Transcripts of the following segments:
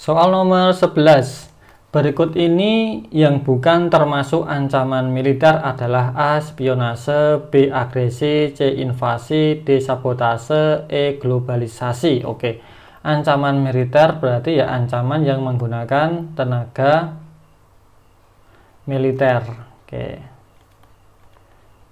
Soal nomor 11. Berikut ini yang bukan termasuk ancaman militer adalah A. Spionase, B. Agresi, C. Invasi, D. Sabotase, E. Globalisasi. Oke, ancaman militer berarti ya ancaman yang menggunakan tenaga militer. Oke,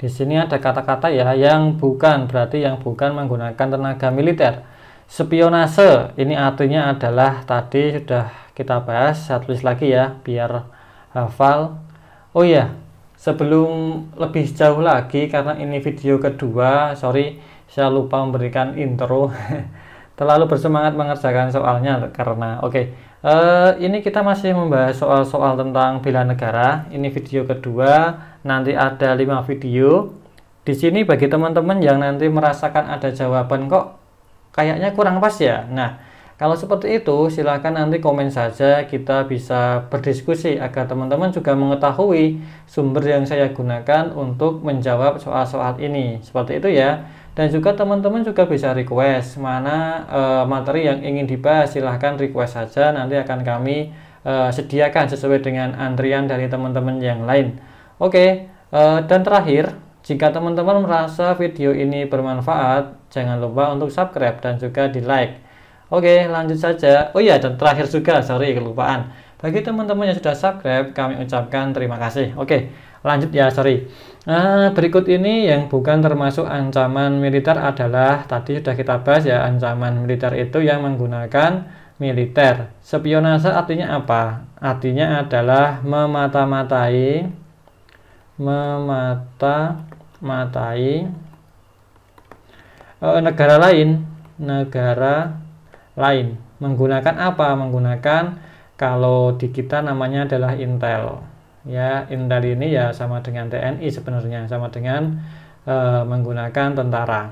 di sini ada kata-kata ya yang bukan, berarti yang bukan menggunakan tenaga militer. Spionase ini artinya adalah, tadi sudah kita bahas, saya tulis lagi ya biar hafal. Oh ya, sebelum lebih jauh lagi, karena ini video kedua, sorry saya lupa memberikan intro. Terlalu bersemangat mengerjakan soalnya karena ini kita masih membahas soal-soal tentang bela negara. Ini video kedua, nanti ada 5 video. Di sini bagi teman-teman yang nanti merasakan ada jawaban kok kayaknya kurang pas ya. Nah, kalau seperti itu silahkan nanti komen saja, kita bisa berdiskusi agar teman-teman juga mengetahui sumber yang saya gunakan untuk menjawab soal-soal ini. Seperti itu ya. Dan juga teman-teman juga bisa request mana materi yang ingin dibahas, silahkan request saja, nanti akan kami sediakan sesuai dengan antrian dari teman-teman yang lain. Dan terakhir, jika teman-teman merasa video ini bermanfaat, jangan lupa untuk subscribe dan juga di like. Oke, lanjut saja. Oh iya, dan terakhir juga, sorry kelupaan. Bagi teman-teman yang sudah subscribe, kami ucapkan terima kasih. Oke, lanjut ya, sorry. Berikut ini yang bukan termasuk ancaman militer adalah, tadi sudah kita bahas ya, ancaman militer itu yang menggunakan militer. Spionase artinya apa? Artinya adalah memata-matai negara lain menggunakan apa? Menggunakan, kalau di kita namanya adalah intel ya. Intel ini ya sama dengan TNI sebenarnya, sama dengan menggunakan tentara.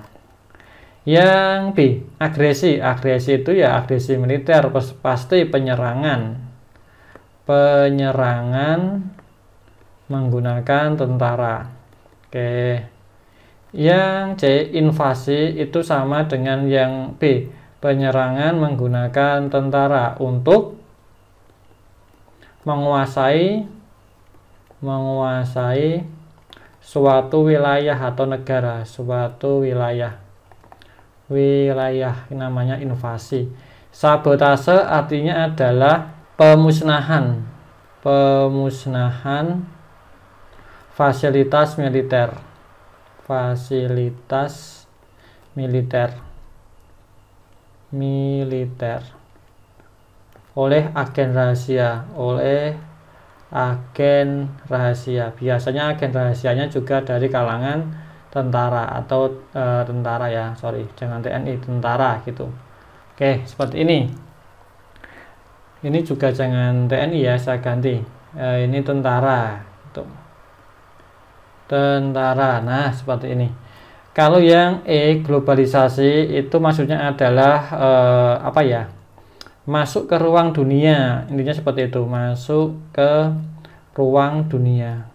Yang B, agresi. Agresi itu ya agresi militer, pasti penyerangan menggunakan tentara. Oke. Yang C, invasi, itu sama dengan yang B, penyerangan menggunakan tentara untuk menguasai suatu wilayah atau negara, suatu wilayah namanya invasi. Sabotase artinya adalah pemusnahan fasilitas militer oleh agen rahasia. Biasanya agen rahasianya juga dari kalangan tentara atau tentara ya, sorry jangan TNI, tentara gitu. Oke, seperti ini. Ini juga jangan TNI ya, saya ganti. Ini tentara gitu. Tentara. Nah, seperti ini. Kalau yang E, globalisasi, itu maksudnya adalah masuk ke ruang dunia. Intinya seperti itu, masuk ke ruang dunia.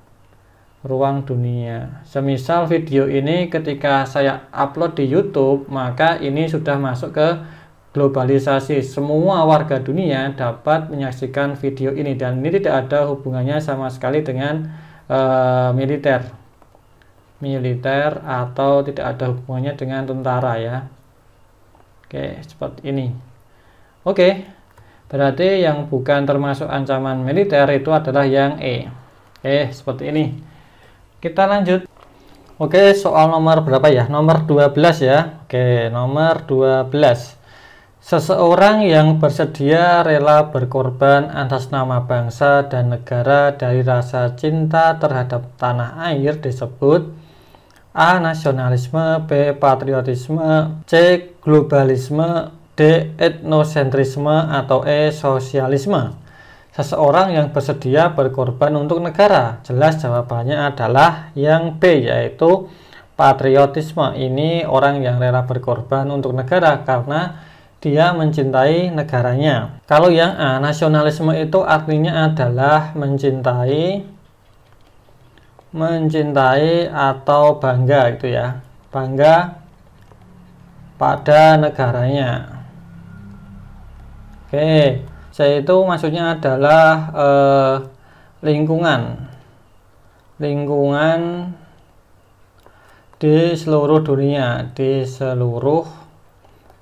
Semisal video ini ketika saya upload di YouTube, maka ini sudah masuk ke globalisasi. Semua warga dunia dapat menyaksikan video ini, dan ini tidak ada hubungannya sama sekali dengan militer atau tidak ada hubungannya dengan tentara ya. Oke, seperti ini. Oke, berarti yang bukan termasuk ancaman militer itu adalah yang E. Oke, seperti ini. Kita lanjut. Oke, soal nomor berapa ya? Nomor 12 ya. Oke, nomor 12. Seseorang yang bersedia rela berkorban atas nama bangsa dan negara dari rasa cinta terhadap tanah air disebut A. Nasionalisme, B. Patriotisme, C. Globalisme, D. Etnosentrisme, atau E. Sosialisme. Seseorang yang bersedia berkorban untuk negara, jelas jawabannya adalah yang B, yaitu patriotisme. Ini orang yang rela berkorban untuk negara karena dia mencintai negaranya. Kalau yang A, nasionalisme, itu artinya adalah mencintai atau bangga gitu ya, bangga pada negaranya. Oke, C itu maksudnya adalah lingkungan di seluruh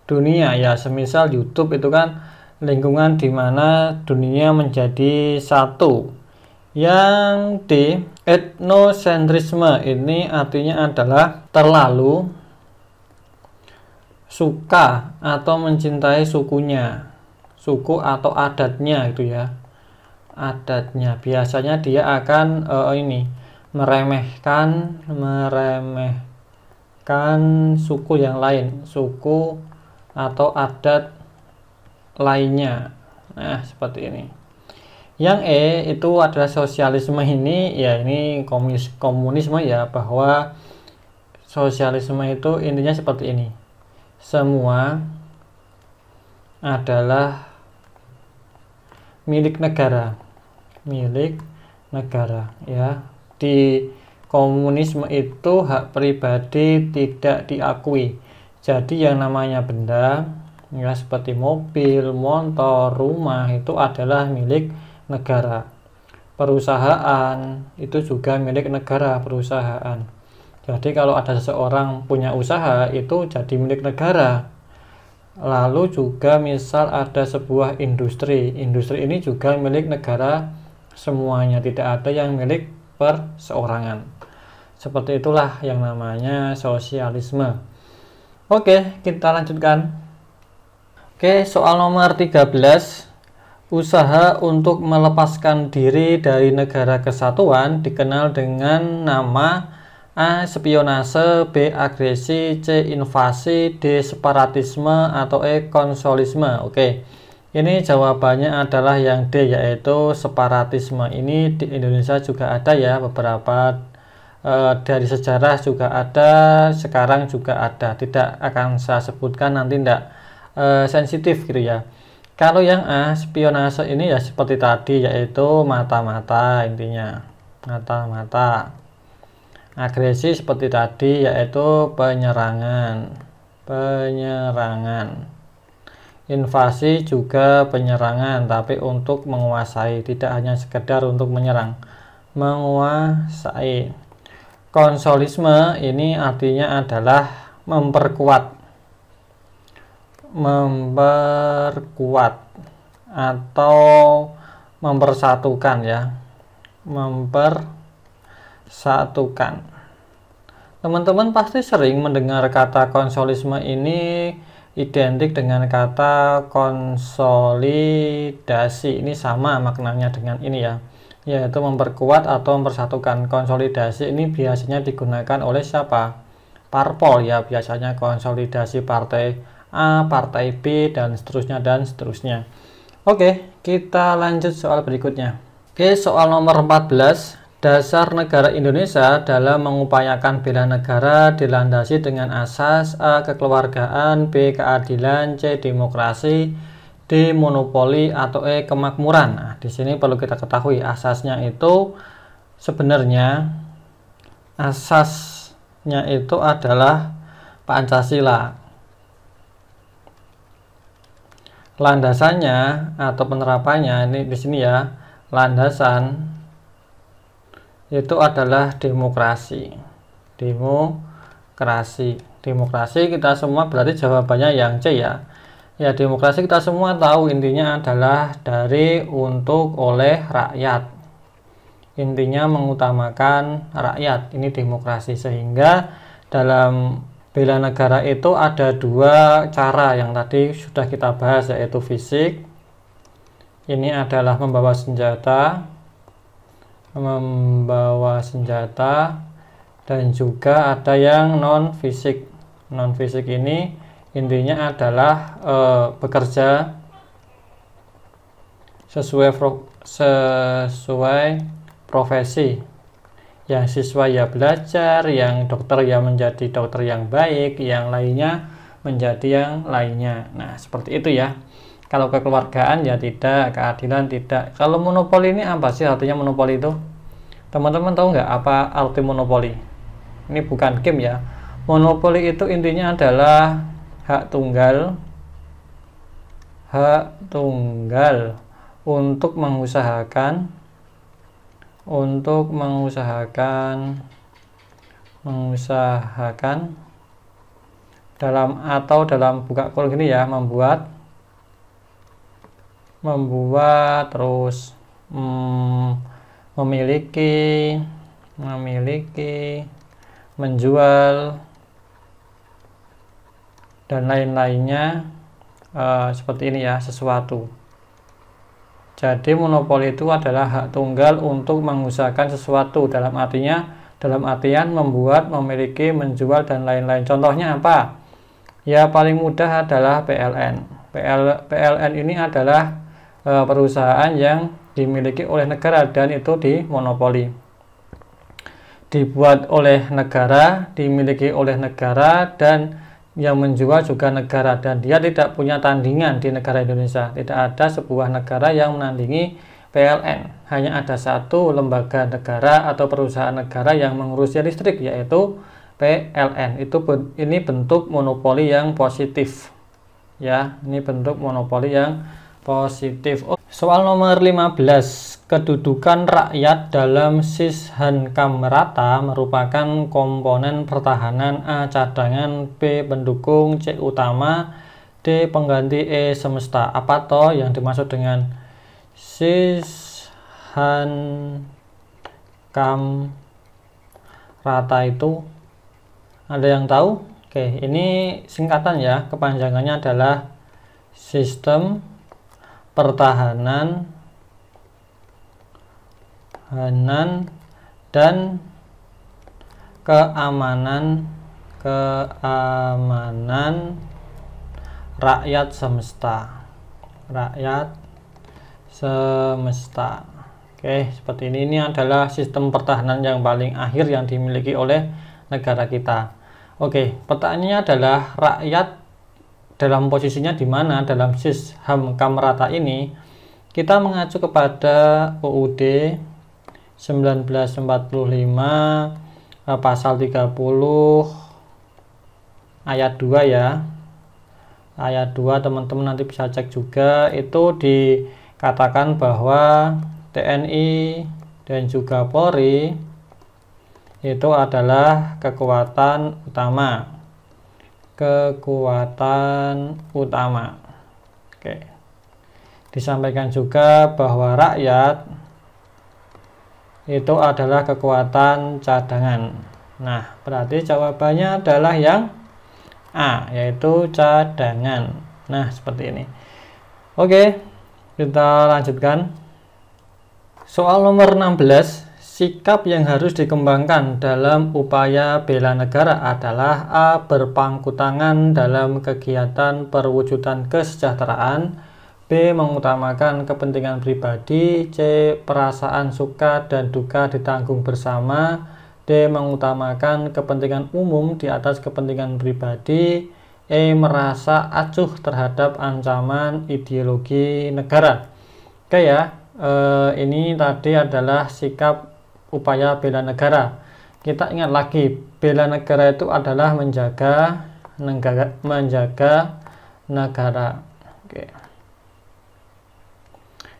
dunia ya, semisal YouTube itu kan lingkungan di mana dunia menjadi satu. Yang D, etnosentrisme, ini artinya adalah terlalu suka atau mencintai sukunya, suku atau adatnya gitu ya, adatnya. Biasanya dia akan meremehkan suku yang lain, suku atau adat lainnya. Nah, seperti ini. Yang E itu adalah sosialisme, ini ya, ini komunisme ya, bahwa sosialisme itu intinya seperti ini. Semua adalah milik negara ya. Di komunisme itu hak pribadi tidak diakui. Jadi yang namanya benda ya, seperti mobil, motor, rumah, itu adalah milik negara. Perusahaan itu juga milik negara, perusahaan. Jadi kalau ada seseorang punya usaha, itu jadi milik negara. Lalu juga misal ada sebuah industri ini juga milik negara semuanya, tidak ada yang milik perseorangan. Seperti itulah yang namanya sosialisme. Oke, kita lanjutkan. Oke, soal nomor 13. Usaha untuk melepaskan diri dari negara kesatuan dikenal dengan nama A. Spionase, B. Agresi, C. Invasi, D. Separatisme, atau E. Konsolisme. Oke, ini jawabannya adalah yang D, yaitu separatisme. Ini di Indonesia juga ada ya, beberapa dari sejarah juga ada, sekarang juga ada. Tidak akan saya sebutkan, nanti tidak sensitif gitu ya. Kalau yang A, spionase, ini ya seperti tadi, yaitu mata-mata, intinya mata-mata. Agresi seperti tadi, yaitu penyerangan. Invasi juga penyerangan, tapi untuk menguasai, tidak hanya sekedar untuk menyerang, menguasai. Konsolisme ini artinya adalah memperkuat atau mempersatukan ya, mempersatukan. Teman-teman pasti sering mendengar kata konsolisme ini identik dengan kata konsolidasi. Ini sama maknanya dengan ini ya, yaitu memperkuat atau mempersatukan. Konsolidasi ini biasanya digunakan oleh siapa? Parpol ya, biasanya konsolidasi partai A, partai B, dan seterusnya. Oke, kita lanjut soal berikutnya. Oke, soal nomor 14. Dasar negara Indonesia dalam mengupayakan bela negara dilandasi dengan asas A. Kekeluargaan, B. Keadilan, C. Demokrasi, D. Monopoli, atau E. Kemakmuran. Nah, di sini perlu kita ketahui asasnya itu sebenarnya adalah Pancasila. Landasannya atau penerapannya ini di sini ya, landasan itu adalah demokrasi. Demokrasi kita semua berarti jawabannya yang C ya. Ya, demokrasi kita semua tahu intinya adalah dari, untuk, oleh rakyat. Intinya mengutamakan rakyat. Ini demokrasi. Sehingga dalam bela negara itu ada dua cara yang tadi sudah kita bahas, yaitu fisik. Ini adalah membawa senjata, dan juga ada yang non fisik. Non fisik ini intinya adalah bekerja sesuai profesi. Yang siswa ya belajar, yang dokter ya menjadi dokter yang baik, yang lainnya menjadi yang lainnya. Nah, seperti itu ya. Kalau kekeluargaan ya tidak, keadilan tidak. Kalau monopoli ini apa sih artinya monopoli itu? Teman-teman tahu nggak apa arti monopoli? Ini bukan game ya. Monopoli itu intinya adalah hak tunggal untuk mengusahakan dalam buka kurung gini ya, membuat terus memiliki, menjual, dan lain-lainnya, seperti ini ya, sesuatu. Jadi monopoli itu adalah hak tunggal untuk mengusahakan sesuatu, dalam artian membuat, memiliki, menjual, dan lain-lain. Contohnya apa? Ya paling mudah adalah PLN. PLN ini adalah perusahaan yang dimiliki oleh negara dan itu dimonopoli. Dibuat oleh negara, dimiliki oleh negara, dan yang menjual juga negara, dan dia tidak punya tandingan di negara Indonesia. Tidak ada sebuah negara yang menandingi PLN. Hanya ada satu lembaga negara atau perusahaan negara yang mengurusi listrik, yaitu PLN. Ini bentuk monopoli yang positif. Ya, ini bentuk monopoli yang positif. Soal nomor 15. Kedudukan rakyat dalam Sishankam-rata merupakan komponen pertahanan: A. Cadangan, B. Pendukung, C. Utama, D. Pengganti, E. Semesta. Apa toh yang dimaksud dengan Sishankam-rata itu? Ada yang tahu? Oke, ini singkatan ya, kepanjangannya adalah Sistem Pertahanan dan Keamanan Rakyat Semesta. Oke, seperti ini. Ini adalah sistem pertahanan yang paling akhir yang dimiliki oleh negara kita. Oke, pertanyaannya adalah rakyat dalam posisinya di mana dalam Sishankam-rata ini? Kita mengacu kepada UUD 1945 pasal 30 ayat 2 ya. Ayat 2 teman-teman nanti bisa cek juga, itu dikatakan bahwa TNI dan juga Polri itu adalah kekuatan utama. Oke. Disampaikan juga bahwa rakyat itu adalah kekuatan cadangan. Nah, berarti jawabannya adalah yang A, yaitu cadangan. Nah, seperti ini. Oke, kita lanjutkan. Soal nomor 16. Sikap yang harus dikembangkan dalam upaya bela negara adalah A. Berpangku tangan dalam kegiatan perwujudan kesejahteraan, B. Mengutamakan kepentingan pribadi, C. Perasaan suka dan duka ditanggung bersama, D. Mengutamakan kepentingan umum di atas kepentingan pribadi, E. Merasa acuh terhadap ancaman ideologi negara. Oke ya, ini tadi adalah sikap upaya bela negara. Kita ingat lagi, bela negara itu adalah menjaga negara. Oke.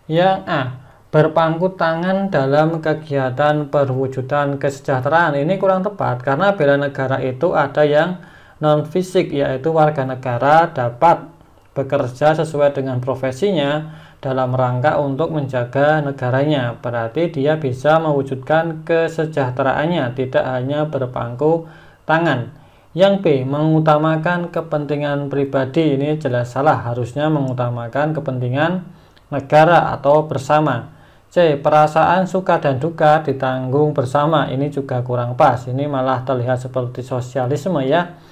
Yang A. Berpangku tangan dalam kegiatan perwujudan kesejahteraan. Ini kurang tepat karena bela negara itu ada yang non fisik, yaitu warga negara dapat bekerja sesuai dengan profesinya dalam rangka untuk menjaga negaranya. Berarti dia bisa mewujudkan kesejahteraannya, tidak hanya berpangku tangan. Yang B. Mengutamakan kepentingan pribadi. Ini jelas salah, harusnya mengutamakan kepentingan negara atau bersama. C. Perasaan suka dan duka ditanggung bersama. Ini juga kurang pas, ini malah terlihat seperti sosialisme ya.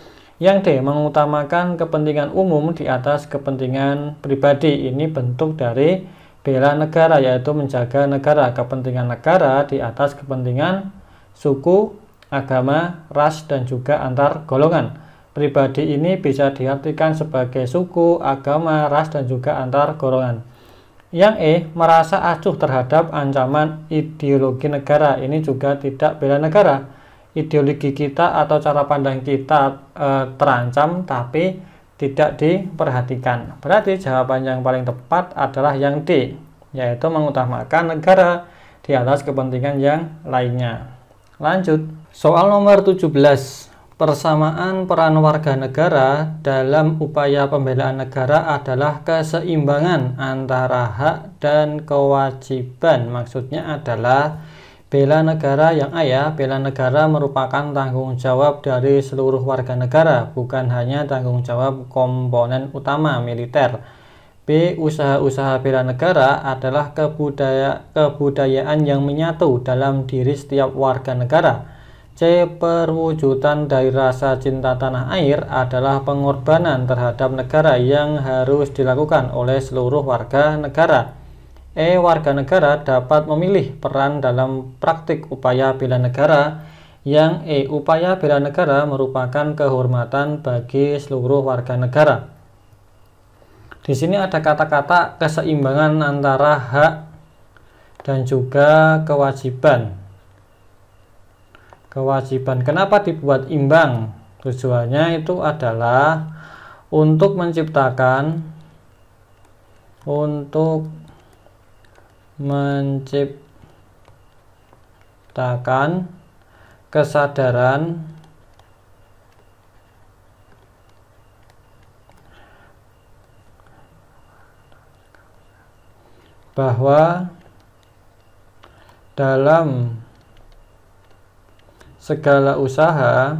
Yang D. Mengutamakan kepentingan umum di atas kepentingan pribadi. Ini bentuk dari bela negara, yaitu menjaga negara, kepentingan negara di atas kepentingan suku, agama, ras, dan juga antar golongan. Pribadi ini bisa diartikan sebagai suku, agama, ras, dan juga antar golongan. Yang E. Merasa acuh terhadap ancaman ideologi negara. Ini juga tidak bela negara. Ideologi kita atau cara pandang kita terancam tapi tidak diperhatikan. Berarti jawaban yang paling tepat adalah yang D. yaitu mengutamakan negara di atas kepentingan yang lainnya. Lanjut, soal nomor 17. Persamaan peran warga negara dalam upaya pembelaan negara adalah keseimbangan antara hak dan kewajiban. Maksudnya adalah bela negara yang A ya, bela negara merupakan tanggung jawab dari seluruh warga negara, bukan hanya tanggung jawab komponen utama militer. B. Usaha-usaha bela negara adalah kebudayaan yang menyatu dalam diri setiap warga negara. C. Perwujudan dari rasa cinta tanah air adalah pengorbanan terhadap negara yang harus dilakukan oleh seluruh warga negara. E. Warga negara dapat memilih peran dalam praktik upaya bela negara. Yang E. Upaya bela negara merupakan kehormatan bagi seluruh warga negara. Di sini ada kata-kata keseimbangan antara hak dan juga kewajiban. Kewajiban, kenapa dibuat imbang? Tujuannya itu adalah untuk menciptakan kesadaran bahwa dalam segala usaha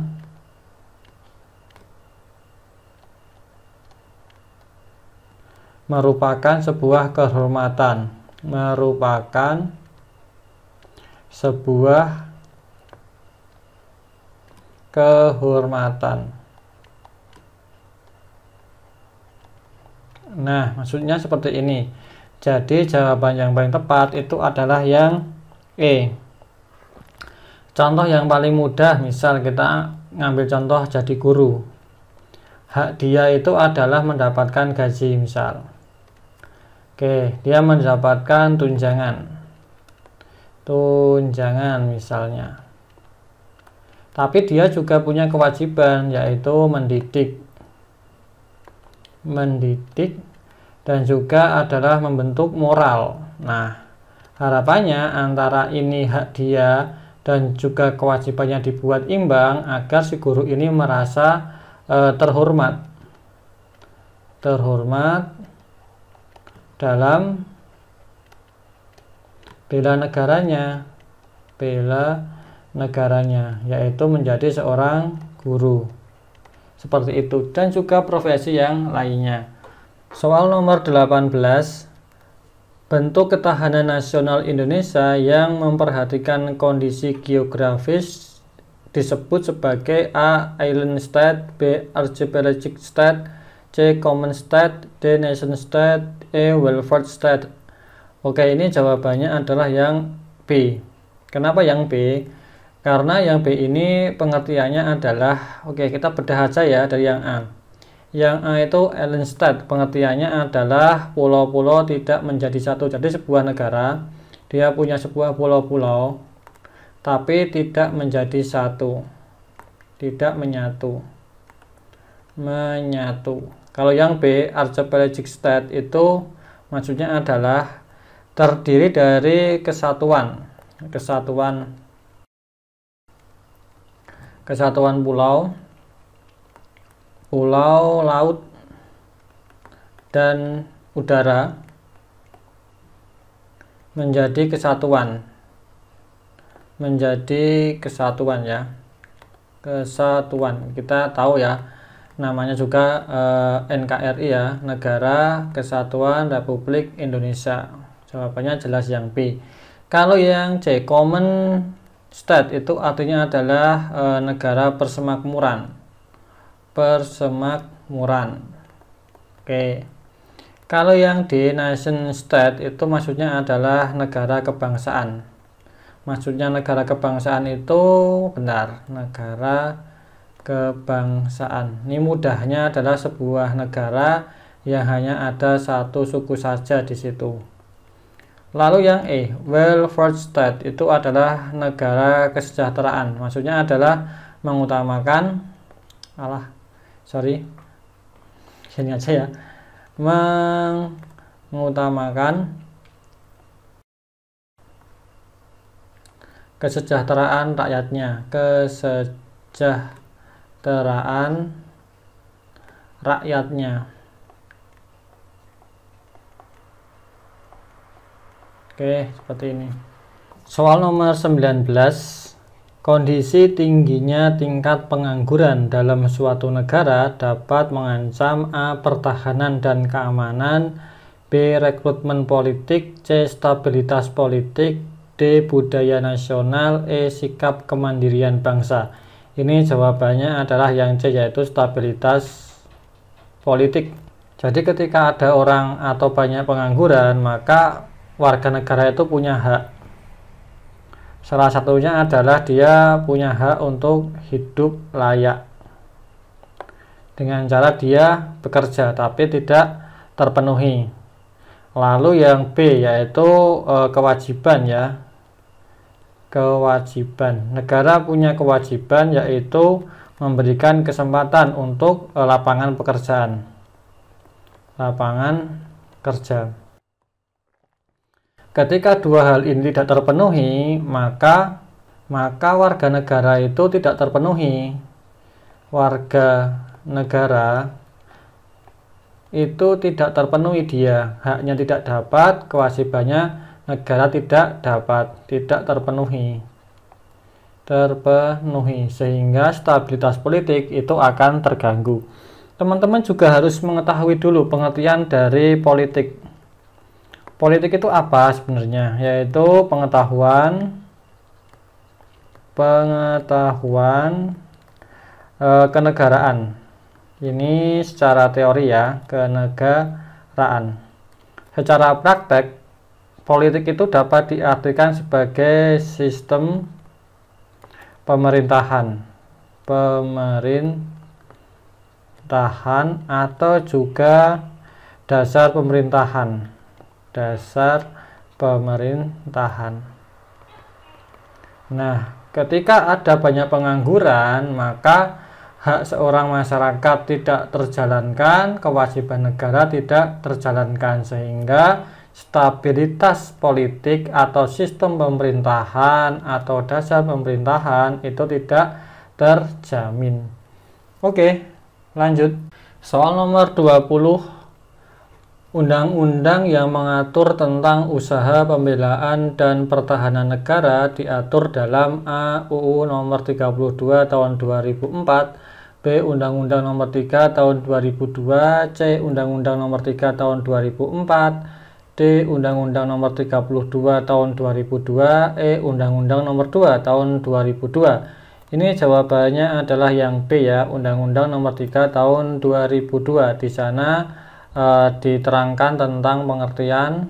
merupakan sebuah kehormatan, Nah, maksudnya seperti ini. Jadi jawaban yang paling tepat itu adalah yang E. Contoh yang paling mudah, misal kita ngambil contoh jadi guru. Hak dia itu adalah mendapatkan gaji misal. Oke, dia mendapatkan tunjangan misalnya. Tapi dia juga punya kewajiban, yaitu mendidik dan juga adalah membentuk moral. Nah, harapannya antara ini hak dia dan juga kewajibannya dibuat imbang agar si guru ini merasa terhormat dalam bela negaranya, yaitu menjadi seorang guru. Seperti itu, dan juga profesi yang lainnya. Soal nomor 18. Bentuk ketahanan nasional Indonesia yang memperhatikan kondisi geografis disebut sebagai A. Island State, B. Archipelagic State, C. Common State, D. Nation State, E. Welfare State. Oke, ini jawabannya adalah yang B. Kenapa yang B? Karena yang B ini pengertiannya adalah, oke, kita bedah aja ya dari yang A. Yang A itu island state, pengertiannya adalah pulau-pulau tidak menjadi satu. Jadi sebuah negara, dia punya sebuah pulau-pulau, tapi tidak menjadi satu, tidak menyatu. Kalau yang B, archipelagic state, itu maksudnya adalah terdiri dari kesatuan pulau, laut, dan udara menjadi kesatuan ya. Kesatuan, kita tahu ya, namanya juga NKRI ya, Negara Kesatuan Republik Indonesia. Jawabannya jelas yang B. Kalau yang C, Common State, itu artinya adalah negara persemakmuran. Oke. Kalau yang D, Nation State, itu maksudnya adalah negara kebangsaan. Maksudnya negara kebangsaan itu benar, negara kebangsaan. Ini mudahnya adalah sebuah negara yang hanya ada satu suku saja di situ. Lalu yang E, Welfare State, itu adalah negara kesejahteraan. Maksudnya adalah mengutamakan mengutamakan kesejahteraan rakyatnya, kesejahteraan rakyatnya. Oke, seperti ini. Soal nomor 19, kondisi tingginya tingkat pengangguran dalam suatu negara dapat mengancam A. pertahanan dan keamanan, B. rekrutmen politik, C. stabilitas politik, D. budaya nasional, E. sikap kemandirian bangsa. Ini jawabannya adalah yang C, yaitu stabilitas politik. Jadi ketika ada orang atau banyak pengangguran, maka warga negara itu punya hak. Salah satunya adalah dia punya hak untuk hidup layak dengan cara dia bekerja tapi tidak terpenuhi. Lalu yang B yaitu kewajiban ya. Kewajiban. Negara punya kewajiban yaitu memberikan kesempatan untuk lapangan pekerjaan. Lapangan kerja. Ketika dua hal ini tidak terpenuhi, maka warga negara itu tidak terpenuhi. Warga negara itu tidak terpenuhi, dia haknya tidak dapat, kewajibannya negara tidak dapat, tidak terpenuhi, sehingga stabilitas politik itu akan terganggu. Teman-teman juga harus mengetahui dulu pengertian dari politik. Politik itu apa sebenarnya? Yaitu pengetahuan kenegaraan. Ini secara teori ya, kenegaraan. Secara praktek, politik itu dapat diartikan sebagai sistem pemerintahan atau juga dasar pemerintahan. Nah, ketika ada banyak pengangguran, maka hak seorang masyarakat tidak terjalankan, kewajiban negara tidak terjalankan, sehingga stabilitas politik atau sistem pemerintahan atau dasar pemerintahan itu tidak terjamin. Oke, lanjut. Soal nomor 20. Undang-undang yang mengatur tentang usaha pembelaan dan pertahanan negara diatur dalam A. UU nomor 32 tahun 2004, B. Undang-Undang nomor 3 tahun 2002, C. Undang-Undang nomor 3 tahun 2004, D. Undang-Undang nomor 32 tahun 2002, E. Undang-Undang nomor 2 tahun 2002. Ini jawabannya adalah yang B ya, Undang-Undang nomor 3 tahun 2002. Di sana diterangkan tentang pengertian,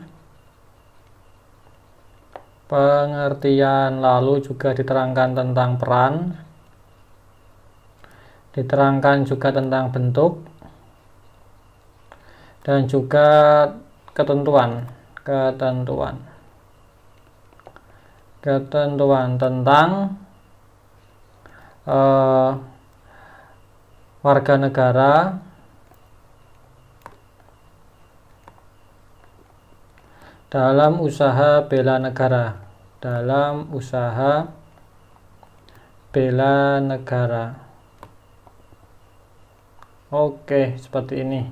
lalu juga diterangkan tentang peran, diterangkan juga tentang bentuk, dan juga ketentuan tentang warga negara dalam usaha bela negara, Oke, seperti ini.